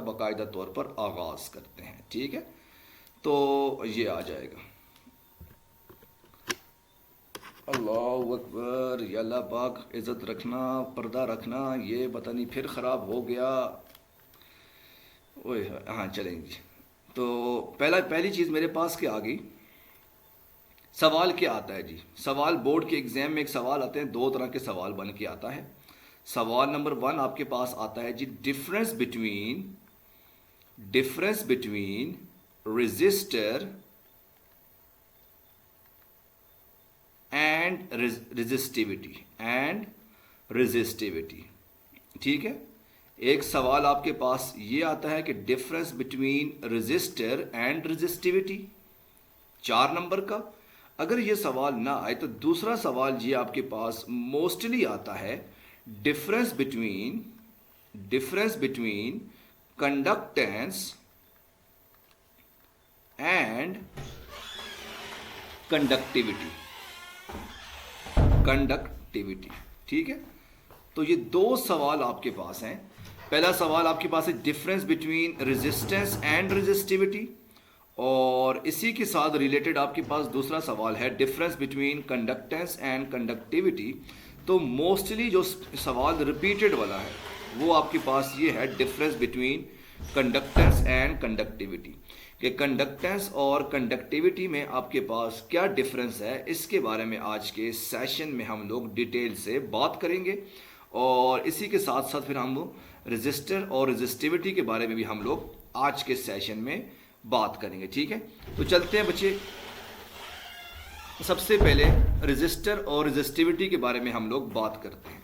बाकायदा तौर पर आगाज़ करते हैं। ठीक है, तो ये आ जाएगा। अल्लाह अकबर, या अल्लाह पाक इज़्ज़त रखना, पर्दा रखना, ये पता नहीं फिर ख़राब हो गया। ओए हाँ चलेंगी। तो पहली चीज़ मेरे पास क्या आ गई, सवाल क्या आता है जी। सवाल बोर्ड के एग्जाम में एक सवाल आते हैं, दो तरह के सवाल बन के आता है। सवाल नंबर 1 आपके पास आता है जी, difference between resistor and resistivity. ठीक है, एक सवाल आपके पास ये आता है कि difference between resistor and resistivity, 4 number का। अगर ये सवाल ना आए तो दूसरा सवाल ये आपके पास मोस्टली आता है, difference between conductance and conductivity. ठीक है, तो ये दो सवाल आपके पास हैं। पहला सवाल आपके पास है difference between resistance and resistivity, और इसी के साथ रिलेटेड आपके पास दूसरा सवाल है difference between conductance and conductivity. तो मोस्टली जो सवाल रिपीटेड वाला है वो आपके पास ये है, difference between conductance and conductivity, कि कंडक्टेंस और कंडक्टिविटी में आपके पास क्या डिफरेंस है, इसके बारे में आज के सेशन में हम लोग डिटेल से बात करेंगे। और इसी के साथ साथ फिर हम रेजिस्टर और रेजिस्टिविटी के बारे में भी हम लोग आज के सेशन में बात करेंगे। ठीक है, तो चलते हैं बच्चे। सबसे पहले रेजिस्टर और रेजिस्टिविटी के बारे में हम लोग बात करते हैं।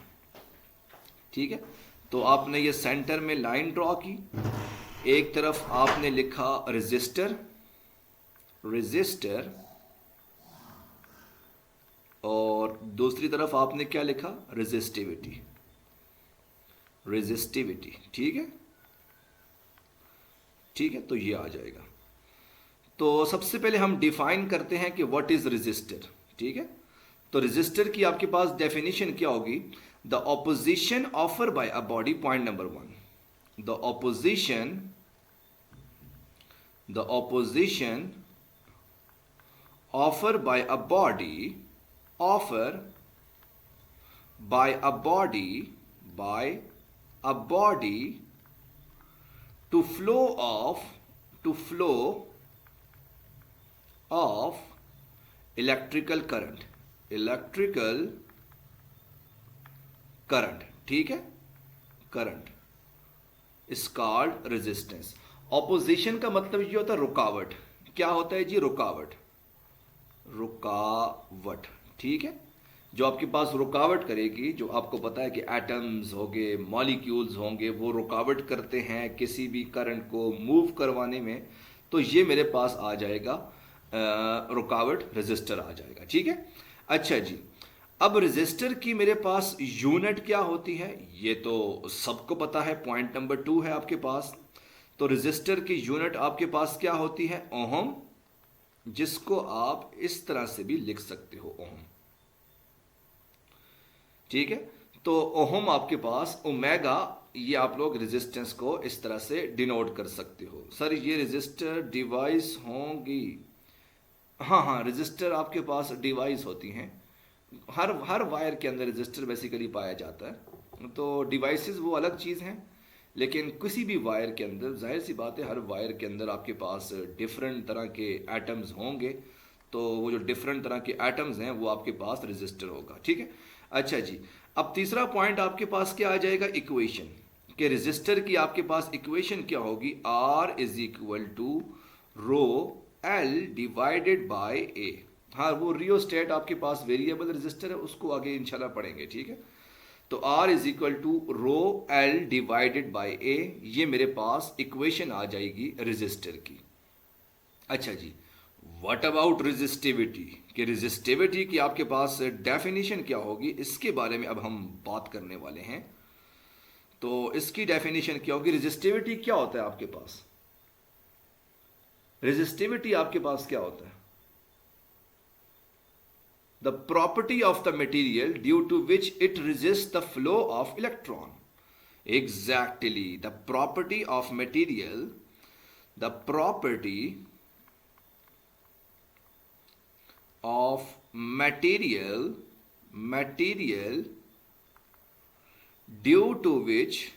ठीक है, तो आपने ये सेंटर में लाइन ड्रॉ की, एक तरफ आपने लिखा रेजिस्टर और दूसरी तरफ आपने क्या लिखा, रेजिस्टिविटी। ठीक है, तो ये आ जाएगा। तो सबसे पहले हम डिफाइन करते हैं कि व्हाट इज रेजिस्टर। ठीक है, तो रेजिस्टर की आपके पास डेफिनेशन क्या होगी, the opposition offer by a body, point number 1, द ऑपोजिशन offer by a body to flow of electrical current। ठीक है, current is called resistance. Opposition का मतलब ये होता है रुकावट। क्या होता है जी, रुकावट। ठीक है, जो आपके पास रुकावट करेगी, जो आपको पता है कि एटम्स होंगे, मॉलिक्यूल्स होंगे, वो रुकावट करते हैं किसी भी करंट को मूव करवाने में, तो ये मेरे पास आ जाएगा रुकावट, रेजिस्टर आ जाएगा। ठीक है, अच्छा जी, अब रेजिस्टर की मेरे पास यूनिट क्या होती है, ये तो सबको पता है, पॉइंट नंबर 2 है आपके पास। तो रेजिस्टर की यूनिट आपके पास क्या होती है, ओहम, जिसको आप इस तरह से भी लिख सकते हो, ओहम। ठीक है, तो ओहम आपके पास ओमेगा, ये आप लोग रेजिस्टेंस को इस तरह से डिनोट कर सकते हो। सर ये रेजिस्टर डिवाइस होंगी, हाँ, रेजिस्टर आपके पास डिवाइस होती हैं, हर वायर के अंदर रेजिस्टर बेसिकली पाया जाता है। तो डिवाइसेस वो अलग चीज़ हैं, लेकिन किसी भी वायर के अंदर जाहिर सी बात है, हर वायर के अंदर आपके पास डिफरेंट तरह के एटम्स होंगे, तो वो जो डिफरेंट तरह के एटम्स हैं वो आपके पास रेजिस्टर होगा। ठीक है, अच्छा जी, अब तीसरा पॉइंट आपके पास क्या आ जाएगा, इक्वेशन, कि रेजिस्टर की आपके पास इक्वेशन क्या होगी, R is equal to rho L divided by A. हाँ, वो रियोस्टेट आपके पास वेरिएबल रेजिस्टर है, उसको आगे इंशाल्लाह पढ़ेंगे। ठीक है, तो R is equal to rho L divided by A, ये मेरे पास इक्वेशन आ जाएगी रेजिस्टर की। अच्छा जी, व्हाट अबाउट रेजिस्टिविटी, कि रेजिस्टिविटी की आपके पास डेफिनेशन क्या होगी, इसके बारे में अब हम बात करने वाले हैं। तो इसकी डेफिनेशन क्या होगी, रेजिस्टिविटी क्या होता है आपके पास, रेजिस्टिविटी आपके पास क्या होता है, the property of the material due to which it resists the flow of electron। Exactly. The property of material, the property of material due to which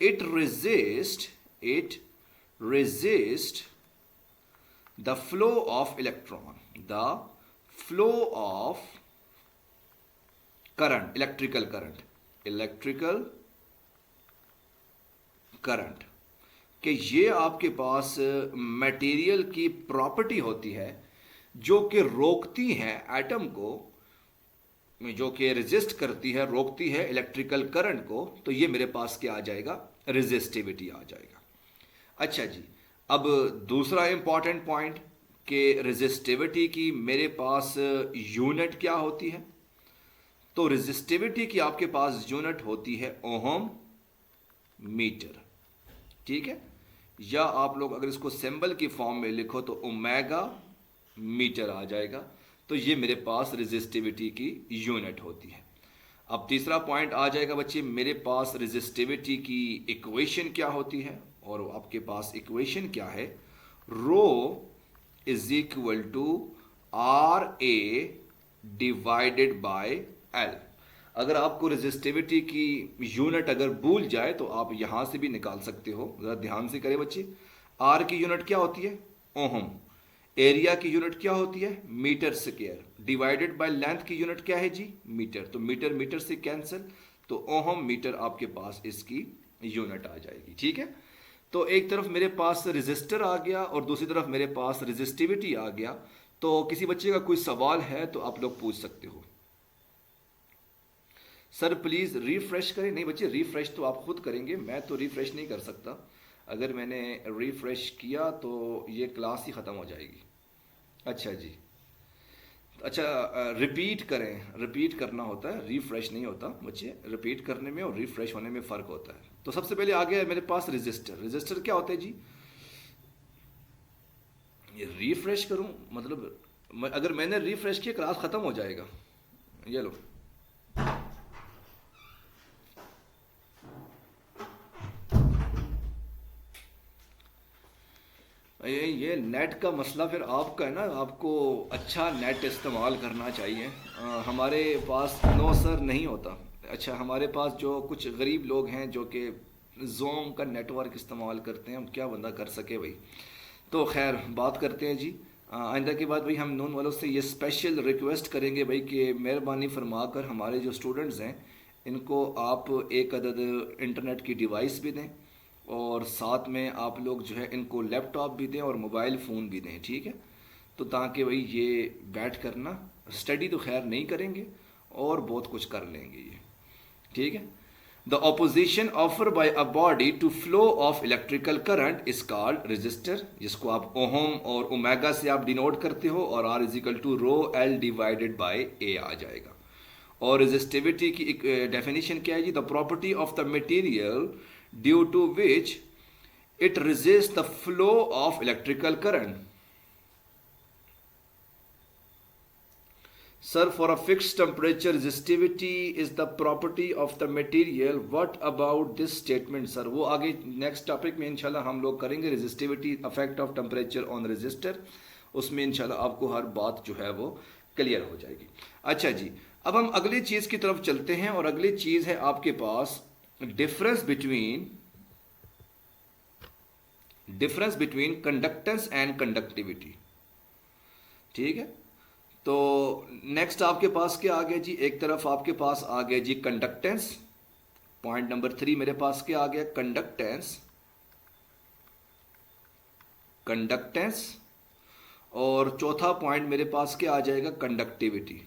it resist the flow of electron, the flow of current, electrical current, कि ये आपके पास material की property होती है जो कि रोकती है एटम को, जो कि रेजिस्ट करती है, रोकती है इलेक्ट्रिकल करंट को, तो ये मेरे पास क्या आ जाएगा, रेजिस्टिविटी आ जाएगा। अच्छा जी, अब दूसरा इंपॉर्टेंट पॉइंट कि रेजिस्टिविटी की मेरे पास यूनिट क्या होती है। तो रेजिस्टिविटी की आपके पास यूनिट होती है ओहम मीटर, ठीक है, या आप लोग अगर इसको सिंबल की फॉर्म में लिखो तो ओमेगा मीटर आ जाएगा। तो ये मेरे पास रेजिस्टिविटी की यूनिट होती है। अब तीसरा पॉइंट आ जाएगा बच्चे, मेरे पास रेजिस्टिविटी की इक्वेशन क्या होती है, और आपके पास इक्वेशन क्या है, rho is equal to R A divided by L. अगर आपको रेजिस्टिविटी की यूनिट अगर भूल जाए तो आप यहां से भी निकाल सकते हो। जरा ध्यान से करें बच्चे, आर की यूनिट क्या होती है, ओहम। एरिया की यूनिट क्या होती है, metre square. Divided by length की यूनिट क्या है जी, मीटर। तो मीटर मीटर से कैंसिल, तो ओहम मीटर आपके पास इसकी यूनिट आ जाएगी, ठीक है। तो एक तरफ मेरे पास रेजिस्टर आ गया और दूसरी तरफ मेरे पास रेजिस्टिविटी आ गया। तो किसी बच्चे का कोई सवाल है तो आप लोग पूछ सकते हो। सर प्लीज़ रिफ्रेश करें। नहीं बच्चे, रिफ्रेश तो आप खुद करेंगे, मैं तो रिफ्रेश नहीं कर सकता। अगर मैंने रिफ्रेश किया तो ये क्लास ही ख़त्म हो जाएगी। अच्छा जी, अच्छा रिपीट करें, रिपीट करना होता है, रिफ्रेश नहीं होता बच्चे। रिपीट करने में और रिफ्रेश होने में फ़र्क होता है। तो सबसे पहले आ गया मेरे पास रजिस्टर। रजिस्टर क्या होता है जी, ये रिफ्रेश करूं मतलब अगर मैंने रिफ्रेश किया क्लास ख़त्म हो जाएगा। ये लो, ये नेट का मसला फिर आपका है ना, आपको अच्छा नेट इस्तेमाल करना चाहिए। हमारे पास नो सर नहीं होता। अच्छा, हमारे पास जो कुछ गरीब लोग हैं जो कि जोम का नेटवर्क इस्तेमाल करते हैं, हम क्या बंदा कर सके भाई। तो खैर बात करते हैं जी। आइंदा के बाद भाई हम नून वालों से ये स्पेशल रिक्वेस्ट करेंगे भाई कि मेहरबानी फरमा कर हमारे जो स्टूडेंट्स हैं इनको आप एक अदद इंटरनेट की डिवाइस भी दें, और साथ में आप लोग जो है इनको लैपटॉप भी दें और मोबाइल फ़ोन भी दें, ठीक है। तो ताकि भाई ये बैठ कर ना स्टडी तो खैर नहीं करेंगे और बहुत कुछ कर लेंगे ये, ठीक है। The opposition offer by a body to flow of electrical current is called resistor, जिसको आप ओहम और ओमेगा से आप डिनोट करते हो, और R is equal to rho L divided by A आ जाएगा। और रेजिस्टिविटी की एक डेफिनेशन क्या है जी, the property of the material due to which it resist the flow of electrical current. Sir, for a fixed temperature, resistivity is the property of the material. What about this statement, sir? वो आगे next topic में इंशाल्लाह हम लोग करेंगे, resistivity affect of temperature on resistor. उसमें इंशाल्लाह आपको हर बात जो है वो क्लियर हो जाएगी। अच्छा जी, अब हम अगली चीज़ की तरफ चलते हैं, और अगली चीज़ है आपके पास difference between conductance and conductivity, ठीक है। तो नेक्स्ट आपके पास क्या आ गया जी, एक तरफ आपके पास आ गया जी कंडक्टेंस। पॉइंट नंबर 3 मेरे पास क्या आ गया, कंडक्टेंस। और चौथा पॉइंट मेरे पास क्या आ जाएगा, कंडक्टिविटी,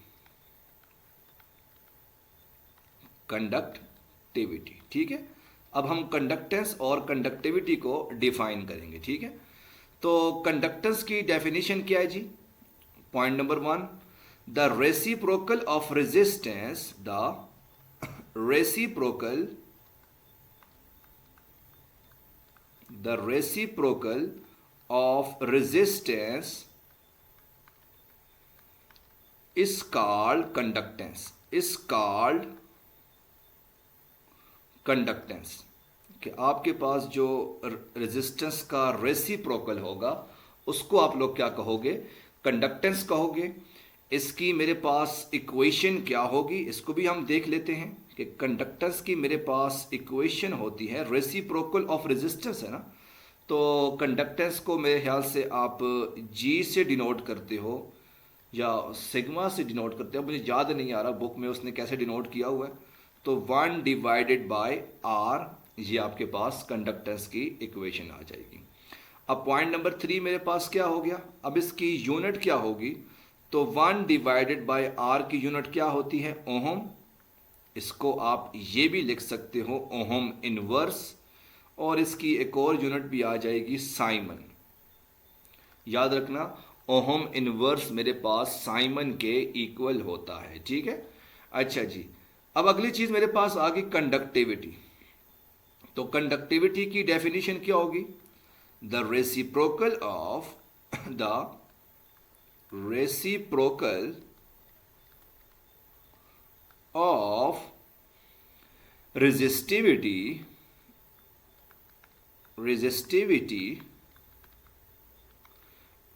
ठीक है। अब हम कंडक्टेंस और कंडक्टिविटी को डिफाइन करेंगे, ठीक है। तो कंडक्टेंस की डेफिनेशन क्या है जी, point number 1, the reciprocal of resistance, the reciprocal of resistance is called conductance, is called conductance. कि आपके पास जो रेजिस्टेंस का रेसिप्रोकल होगा उसको आप लोग क्या कहोगे, कंडक्टेंस कहोगे। इसकी मेरे पास इक्वेशन क्या होगी, इसको भी हम देख लेते हैं कि कंडक्टेंस की मेरे पास इक्वेशन होती है, रेसिप्रोकल ऑफ रेजिस्टेंस है ना। तो कंडक्टेंस को मेरे ख्याल से आप जी से डिनोट करते हो या सिग्मा से डिनोट करते हो, मुझे याद नहीं आ रहा बुक में उसने कैसे डिनोट किया हुआ है। तो 1 डिवाइडेड बाय आर, ये आपके पास कंडक्टेंस की इक्वेशन आ जाएगी। अब पॉइंट नंबर 3 मेरे पास क्या हो गया, अब इसकी यूनिट क्या होगी। तो 1 डिवाइडेड बाय आर की यूनिट क्या होती है, ओहम। इसको आप ये भी लिख सकते हो ओहम इनवर्स, और इसकी एक और यूनिट भी आ जाएगी साइमन। याद रखना ओहम इनवर्स मेरे पास साइमन के इक्वल होता है, ठीक है। अच्छा जी, अब अगली चीज मेरे पास आ गई कंडक्टिविटी। तो कंडक्टिविटी की डेफिनेशन क्या होगी, the reciprocal of the reciprocal of resistivity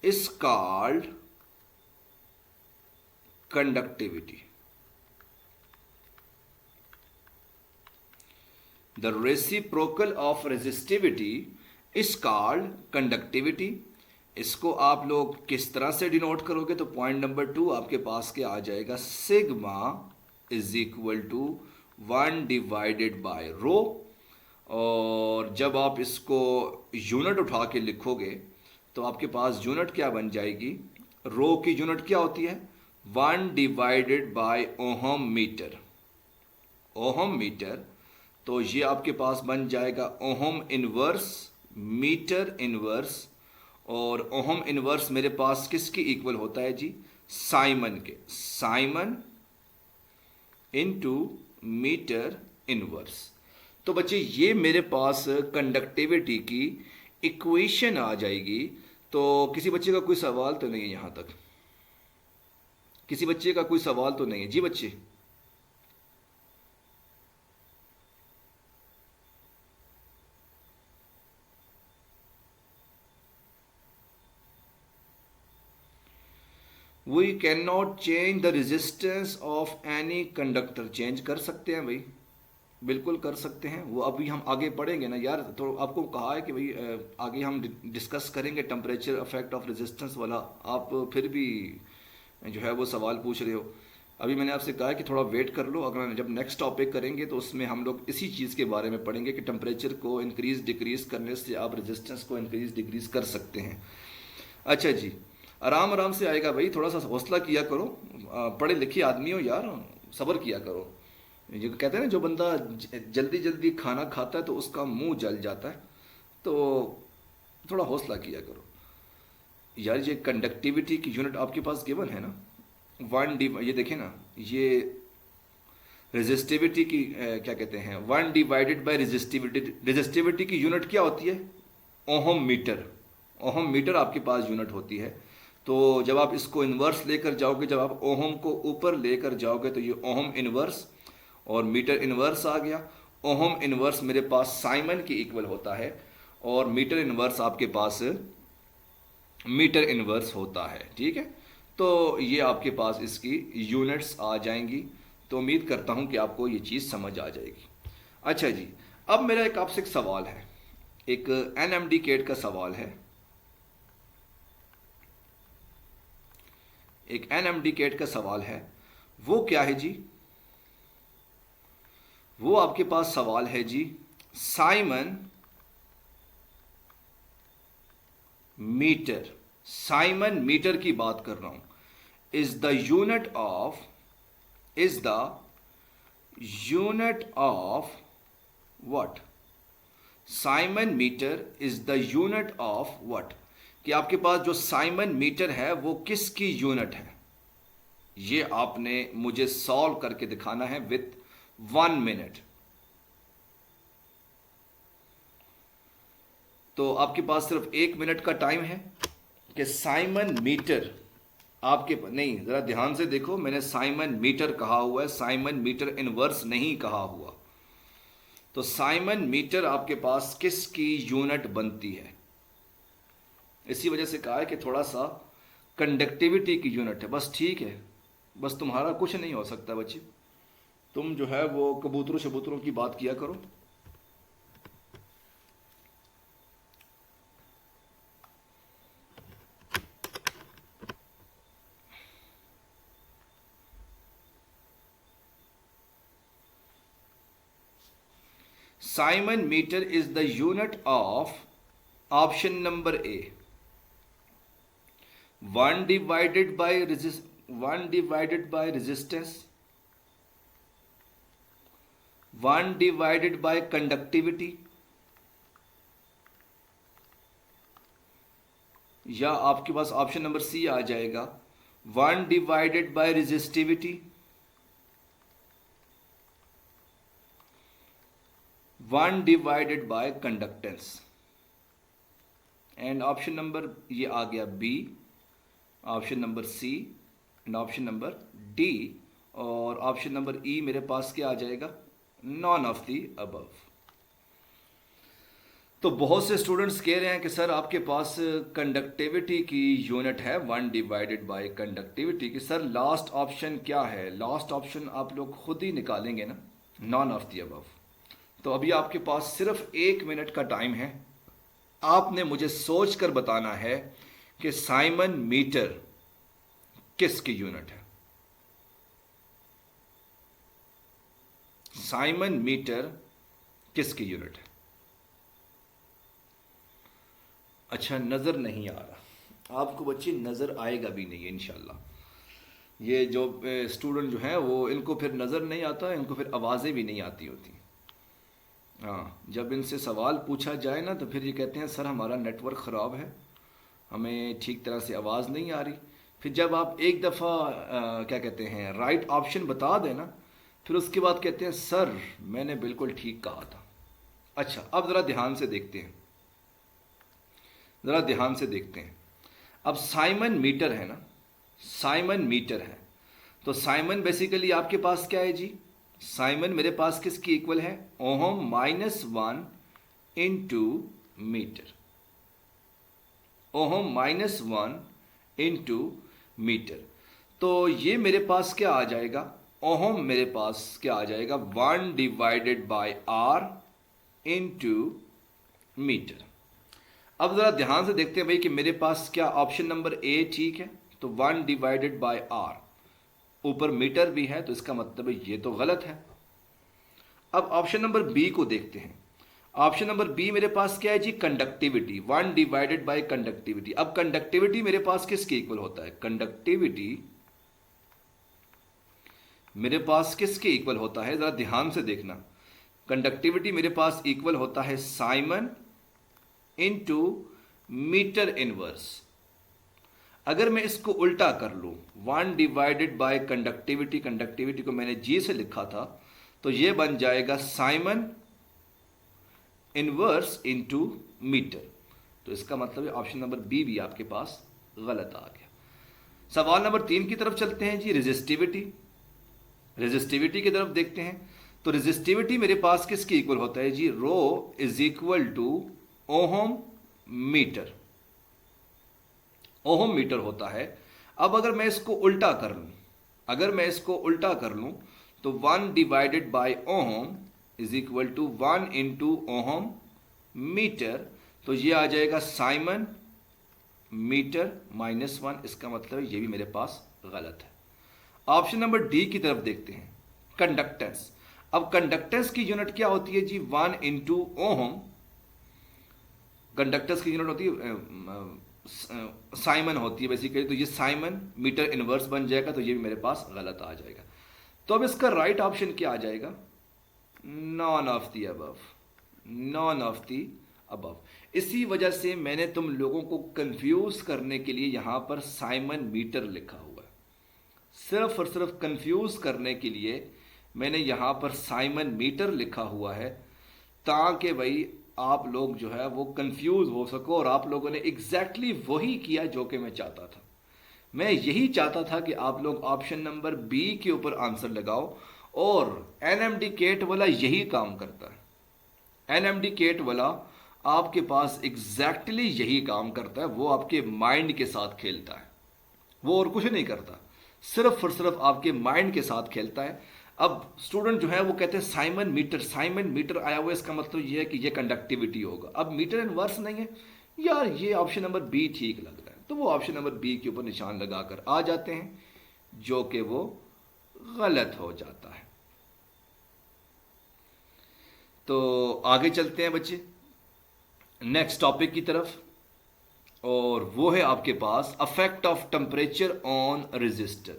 is called conductivity. The reciprocal of resistivity is called conductivity. इसको आप लोग किस तरह से डिनोट करोगे, तो पॉइंट नंबर 2 आपके पास क्या आ जाएगा, sigma is equal to 1 divided by rho. और जब आप इसको यूनिट उठा के लिखोगे तो आपके पास यूनिट क्या बन जाएगी, रो की यूनिट क्या होती है, 1 divided by ohm metre, ohm metre. तो ये आपके पास बन जाएगा ओहम इनवर्स मीटर इनवर्स। और ओहम इनवर्स मेरे पास किसकी इक्वल होता है जी, साइमन के, साइमन इनटू मीटर इनवर्स। तो बच्चे ये मेरे पास कंडक्टिविटी की इक्वेशन आ जाएगी। तो किसी बच्चे का कोई सवाल तो नहीं है यहां तक, किसी बच्चे का कोई सवाल तो नहीं है जी बच्चे। We can not change the resistance of any conductor, change कर सकते हैं भाई, बिल्कुल कर सकते हैं। वो अभी हम आगे पढ़ेंगे ना यार, तो आपको कहा है कि भाई आगे हम डिस्कस करेंगे टेम्परेचर इफेक्ट ऑफ रेजिस्टेंस वाला। आप फिर भी जो है वो सवाल पूछ रहे हो। अभी मैंने आपसे कहा है कि थोड़ा वेट कर लो, अगर जब नेक्स्ट टॉपिक करेंगे तो उसमें हम लोग इसी चीज़ के बारे में पढ़ेंगे कि टेम्परेचर को इंक्रीज डिक्रीज करने से आप रेजिस्टेंस को इंक्रीज डिक्रीज कर सकते हैं। अच्छा जी, आराम आराम से आएगा भाई, थोड़ा सा हौसला किया करो, पढ़े लिखे आदमी हो यार, सब्र किया करो। ये कहते हैं ना, जो बंदा जल्दी जल्दी खाना खाता है तो उसका मुंह जल जाता है, तो थोड़ा हौसला किया करो यार। ये कंडक्टिविटी की यूनिट आपके पास गिवन है ना, ये देखें ना, ये रेजिस्टिविटी की क्या कहते हैं, 1 डिवाइडेड बाय रेजिस्टिविटी। रेजिस्टिविटी की यूनिट क्या होती है, ओहम मीटर, ओहम मीटर आपके पास यूनिट होती है। तो जब आप इसको इन्वर्स लेकर जाओगे, जब आप ओहम को ऊपर लेकर जाओगे तो ये ओहम इन्वर्स और मीटर इन्वर्स आ गया। ओहम इन्वर्स मेरे पास साइमन की इक्वल होता है और मीटर इन्वर्स आपके पास मीटर इन्वर्स होता है, ठीक है। तो ये आपके पास इसकी यूनिट्स आ जाएंगी। तो उम्मीद करता हूं कि आपको ये चीज़ समझ आ जाएगी। अच्छा जी, अब मेरा एक आपसे एक सवाल है, एक एनएमडी केट का सवाल है, एक एनएमडी केट का सवाल है। वो क्या है जी, वो आपके पास सवाल है जी, साइमन मीटर, साइमन मीटर की बात कर रहा हूं, is the unit of, is the unit of what, siemens metre is the unit of what. कि आपके पास जो साइमन मीटर है वो किसकी यूनिट है, ये आपने मुझे सॉल्व करके दिखाना है विथ 1 मिनट। तो आपके पास सिर्फ 1 मिनट का टाइम है कि साइमन मीटर आपके नहीं, जरा ध्यान से देखो, मैंने साइमन मीटर कहा हुआ है, साइमन मीटर इनवर्स नहीं कहा हुआ। तो साइमन मीटर आपके पास किसकी यूनिट बनती है? इसी वजह से कहा है कि थोड़ा सा कंडक्टिविटी की यूनिट है, बस ठीक है। बस तुम्हारा कुछ नहीं हो सकता बच्चे, तुम जो है वो कबूतरों शबूतरों की बात किया करो। Simon meter is the unit of option number A, 1 divided by 1 divided by resistance, 1 divided by conductivity, या आपके पास ऑप्शन नंबर सी आ जाएगा 1 divided by resistivity, 1 divided by conductance. And option number ये आ गया B, option number C and option number D, और option number E मेरे पास क्या आ जाएगा? None of the above. तो बहुत से स्टूडेंट्स कह रहे हैं कि सर आपके पास कंडक्टिविटी की यूनिट है 1 डिवाइडेड बाय कंडक्टिविटी की, सर लास्ट ऑप्शन क्या है? लास्ट ऑप्शन आप लोग खुद ही निकालेंगे ना, नॉन ऑफ द अबव। तो अभी आपके पास सिर्फ 1 मिनट का टाइम है, आपने मुझे सोच कर बताना है कि साइमन मीटर किसकी यूनिट है। साइमन मीटर किसकी यूनिट है? अच्छा, नज़र नहीं आ रहा आपको बच्चे, नज़र आएगा भी नहीं इंशाल्लाह। ये जो स्टूडेंट जो हैं वो, इनको फिर नज़र नहीं आता, इनको फिर आवाज़ें भी नहीं आती होती। हाँ, जब इनसे सवाल पूछा जाए ना तो फिर ये कहते हैं सर हमारा नेटवर्क ख़राब है, हमें ठीक तरह से आवाज़ नहीं आ रही। फिर जब आप एक दफ़ा क्या कहते हैं राइट ऑप्शन बता दें ना, फिर उसके बाद कहते हैं सर मैंने बिल्कुल ठीक कहा था। अच्छा, अब ज़रा ध्यान से देखते हैं, ज़रा ध्यान से देखते हैं। अब साइमन मीटर है ना, साइमन मीटर है, तो साइमन बेसिकली आपके पास क्या है जी? साइमन मेरे पास किसकी इक्वल है? Ohm -1 into metre, ohm -1 into metre. तो ये मेरे पास क्या आ जाएगा? ओहम मेरे पास क्या आ जाएगा? 1 divided by R into metre. अब ज़रा ध्यान से देखते हैं भाई कि मेरे पास क्या ऑप्शन नंबर ए ठीक है, तो 1 डिवाइडेड बाय आर, ऊपर मीटर भी है तो इसका मतलब है ये तो गलत है। अब ऑप्शन नंबर बी को देखते हैं। ऑप्शन नंबर बी मेरे पास क्या है जी? Conductivity, 1 divided by conductivity. अब कंडक्टिविटी मेरे पास किसके इक्वल होता है? कंडक्टिविटी मेरे पास किसके इक्वल होता है? जरा ध्यान से देखना। कंडक्टिविटी मेरे पास इक्वल होता है साइमन इंटू मीटर इनवर्स। अगर मैं इसको उल्टा कर लूं, 1 डिवाइडेड बाय कंडक्टिविटी, कंडक्टिविटी को मैंने जी से लिखा था, तो ये बन जाएगा साइमन इनवर्स इंटू मीटर। तो इसका मतलब है ऑप्शन नंबर बी भी आपके पास गलत आ गया। सवाल नंबर 3 की तरफ चलते हैं जी, रेजिस्टिविटी। रेजिस्टिविटी की तरफ देखते हैं। तो रेजिस्टिविटी मेरे पास किसके इक्वल होता है जी? Rho is equal to ohm metre, ohm metre होता है। अब अगर मैं इसको उल्टा कर लूं, अगर मैं इसको उल्टा कर लूं तो 1 divided by ohm is equal to 1 into ohm metre, तो ये आ जाएगा साइमन मीटर -1। इसका मतलब ये भी मेरे पास गलत है। ऑप्शन नंबर डी की तरफ देखते हैं, कंडक्टेंस। अब कंडक्टेंस की यूनिट क्या होती है जी? 1 इंटू ओहम। कंडक्टेंस की यूनिट होती है साइमन होती है बेसिकली, तो ये साइमन मीटर इनवर्स बन जाएगा, तो ये भी मेरे पास गलत आ जाएगा। तो अब इसका राइट ऑप्शन क्या आ जाएगा? None of the above, non of the above. इसी वजह से मैंने तुम लोगों को कंफ्यूज करने के लिए यहां पर साइमन मीटर लिखा हुआ है, सिर्फ और सिर्फ कंफ्यूज करने के लिए मैंने यहां पर साइमन मीटर लिखा हुआ है, ताकि भाई आप लोग जो है वो कंफ्यूज हो सको, और आप लोगों ने एग्जैक्टली वही किया जो कि मैं चाहता था। मैं यही चाहता था कि आप लोग ऑप्शन नंबर बी के ऊपर आंसर लगाओ, और एनएमडी केट वाला यही काम करता है। एनएमडी केट वाला आपके पास एग्जैक्टली यही काम करता है, वो आपके माइंड के साथ खेलता है, वो और कुछ नहीं करता, सिर्फ और सिर्फ आपके माइंड के साथ खेलता है। अब स्टूडेंट जो है वो कहते हैं साइमन मीटर आया हुआ है, इसका मतलब ये है कि ये कंडक्टिविटी होगा। अब मीटर एंड वर्स नहीं है यार, ये ऑप्शन नंबर बी ठीक लग रहा है, तो वो ऑप्शन नंबर बी के ऊपर निशान लगाकर आ जाते हैं, जो कि वो गलत हो जाता है। तो आगे चलते हैं बच्चे नेक्स्ट टॉपिक की तरफ, और वो है आपके पास affect of temperature on resistor.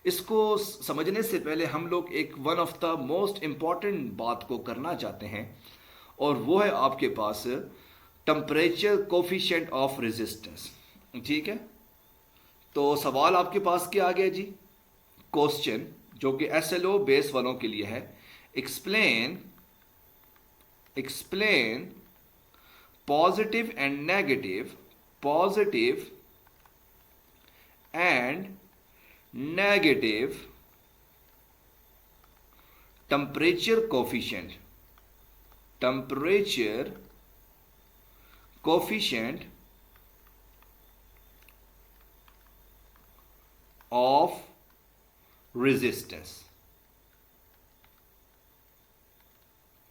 इसको समझने से पहले हम लोग एक one of the most important बात को करना चाहते हैं, और वो है आपके पास टेम्परेचर कोफिशिएंट ऑफ रेजिस्टेंस। ठीक है, तो सवाल आपके पास क्या आ गया जी, क्वेश्चन जो कि एसएलओ बेस वालों के लिए है। Explain positive and negative temperature coefficient of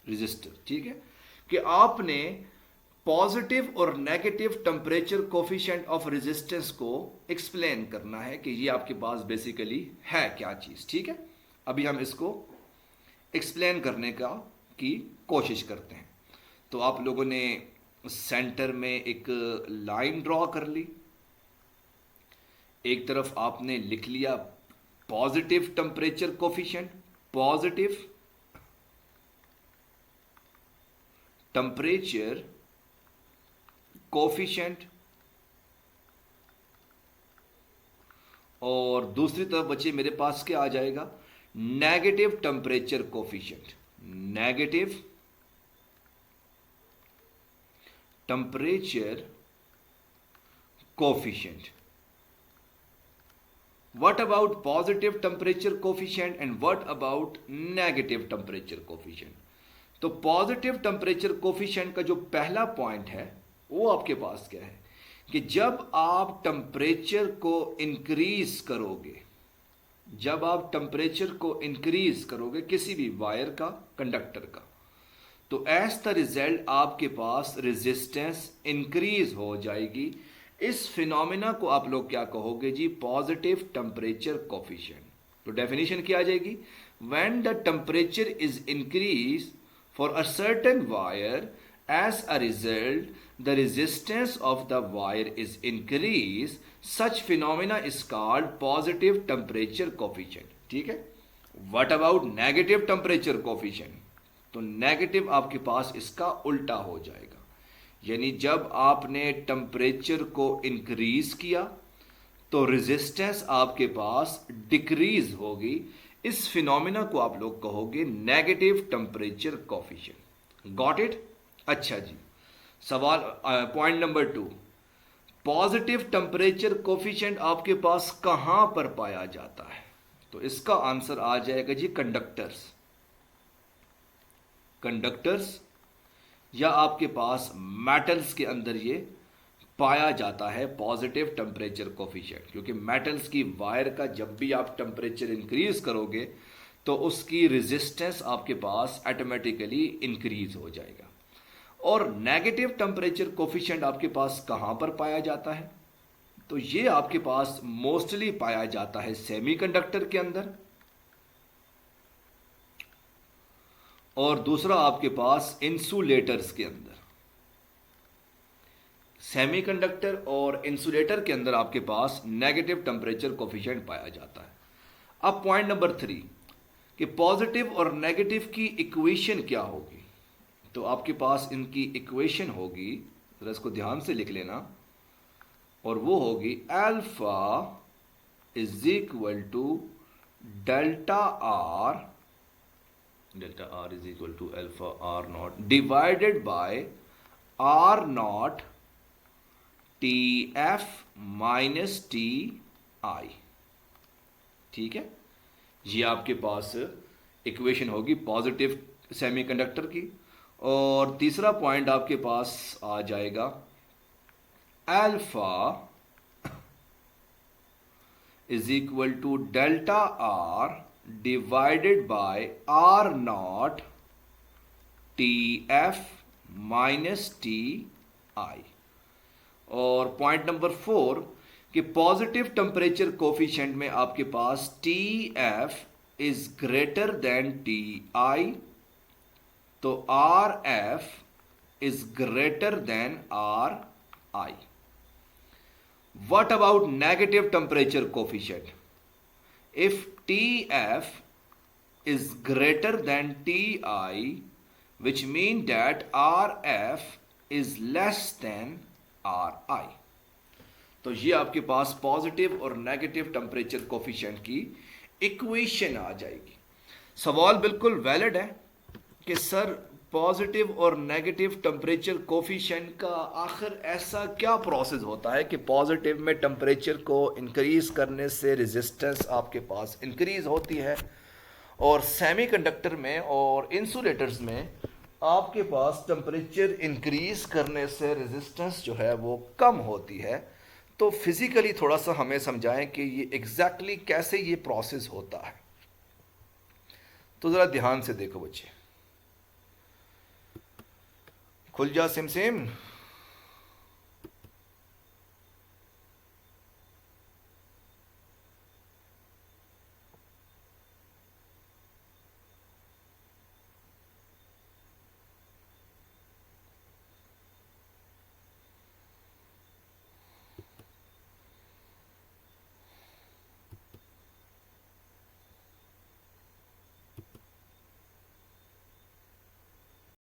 register. ठीक है, कि आपने पॉजिटिव और negative temperature coefficient of resistance को एक्सप्लेन करना है कि ये आपके पास बेसिकली है क्या चीज। ठीक है, अभी हम इसको एक्सप्लेन करने की कोशिश करते हैं। तो आप लोगों ने सेंटर में एक लाइन ड्रॉ कर ली, एक तरफ आपने लिख लिया positive temperature coefficient, positive temperature coefficient, और दूसरी तरफ बच्चे मेरे पास क्या आ जाएगा, negative temperature coefficient, negative temperature coefficient. What about positive temperature coefficient and what about negative temperature coefficient? तो पॉजिटिव टेम्परेचर कोफिशिएंट का जो पहला पॉइंट है वो आपके पास क्या है कि जब आप टेम्परेचर को इंक्रीज करोगे, जब आप टेम्परेचर को इंक्रीज करोगे किसी भी वायर का, कंडक्टर का, तो एज द रिजल्ट आपके पास रेजिस्टेंस इंक्रीज हो जाएगी। इस फिनोमिना को आप लोग क्या कहोगे जी, पॉजिटिव टेम्परेचर कोफिशिएंट। तो डेफिनेशन क्या आ जाएगी, when the temperature is increase for a certain wire, as a result the resistance of the wire is increased, such phenomena is called positive temperature coefficient। ठीक है, what about negative temperature coefficient? तो negative आपके पास इसका उल्टा हो जाएगा, यानी जब आपने टेम्परेचर को इंक्रीज किया तो रेजिस्टेंस आपके पास डिक्रीज होगी। इस फिनोमिना को आप लोग कहोगे negative temperature coefficient. Got it? अच्छा जी, सवाल point number 2, positive temperature coefficient आपके पास कहां पर पाया जाता है? तो इसका आंसर आ जाएगा जी कंडक्टर्स या आपके पास मेटल्स के अंदर ये पाया जाता है पॉजिटिव टेम्परेचर कोफिशिएंट, क्योंकि मेटल्स की वायर का जब भी आप टेम्परेचर इंक्रीज करोगे तो उसकी रेजिस्टेंस आपके पास ऑटोमेटिकली इंक्रीज हो जाएगा। और नेगेटिव टेम्परेचर कोफिशिएंट आपके पास कहां पर पाया जाता है? तो ये आपके पास मोस्टली पाया जाता है सेमीकंडक्टर के अंदर, और दूसरा आपके पास इंसुलेटर्स के अंदर। सेमीकंडक्टर और इंसुलेटर के अंदर आपके पास नेगेटिव टेम्परेचर कोफिशिएंट पाया जाता है। अब पॉइंट नंबर 3 कि पॉजिटिव और नेगेटिव की इक्वेशन क्या होगी? तो आपके पास इनकी इक्वेशन होगी, जरा इसको ध्यान से लिख लेना, और वो होगी alpha is equal to delta R is equal to alpha R naught divided by R naught T F minus T I. ठीक है, ये आपके पास इक्वेशन होगी पॉजिटिव सेमीकंडक्टर की। और तीसरा पॉइंट आपके पास आ जाएगा alpha is equal to delta R divided by R naught T F minus T I. और पॉइंट नंबर 4 कि पॉजिटिव टेम्परेचर कोफिशिएंट में आपके पास T F is greater than T I, तो R F is greater than R I. What about negative temperature coefficient? If T F is greater than Ti, which mean that Rf is less than Ri। तो ये आपके पास positive और negative temperature coefficient की equation आ जाएगी। सवाल बिल्कुल valid है कि सर पॉजिटिव और नेगेटिव टेम्परेचर कोफिशिएंट का आखिर ऐसा क्या प्रोसेस होता है कि पॉजिटिव में टेम्परेचर को इंक्रीज करने से रेजिस्टेंस आपके पास इंक्रीज होती है और सेमीकंडक्टर में और इंसुलेटर्स में आपके पास टेम्परेचर इंक्रीज करने से रेजिस्टेंस जो है वो कम होती है। तो फिजिकली थोड़ा सा हमें समझाएं कि ये एग्जैक्टली कैसे ये प्रोसेस होता है। तो ज़रा ध्यान से देखो बच्चे, खुल जा सिम सिम।